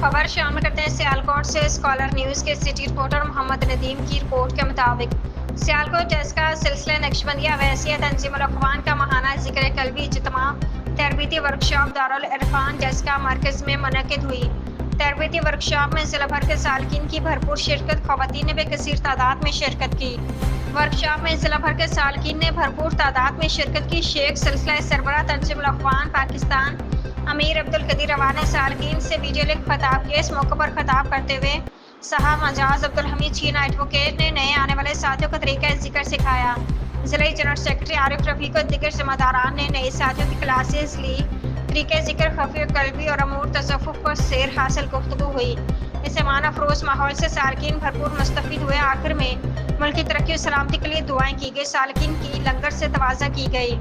खबर शामिल करते हैं सियालकोट से। स्कॉलर न्यूज के सिटी रिपोर्टर मोहम्मद नदीम की रिपोर्ट के मुताबिक सियालकोट जज का सिलसिला नक्शबंदिया वैसियत तंजीमुल अखवान का माहाना जिक्र कल्बी इज्तिमा तरबीती वर्कशॉप दारुल इरफान जज का मरकज में मुनक्किद हुई। तरबीती वर्कशॉप में जिला भर के सालकीन की भरपूर शिरकत, खवातीन ने बेकसीर तादाद में शिरकत की। वर्कशॉप में जिला भर के सालकीन ने भरपूर तादाद में शिरकत की। शेख सिलसिला सरबराह तंजीमुल अखवान पाकिस्तान अमीर अब्दुल कदीर रवा ने सालकीन से वीडियो लिंक खिताब किया। इस मौके पर खिताब करते हुए साहब मजाज अब्दुल हमीद चीना एडवोकेट ने नए आने वाले साथियों को तरीका जिक्र सिखाया। जिला जनरल सेक्रेटरी आरिफ रफीक और दिगर जिम्मेदारान ने नए साथियों की क्लासेस ली। तरीके जिक्र, खफी कल्बी और अमूर तसव्वुफ पर सैर हासिल गुफ्तगू हुई। इस ईमान अफरोज माहौल से सालकीन भरपूर मुस्तफीद हुए। आखिर में मुल्क की तरक्की और सलामती के लिए दुआएं की गई। सालकीन की लंगर से तवाज़ा की गई।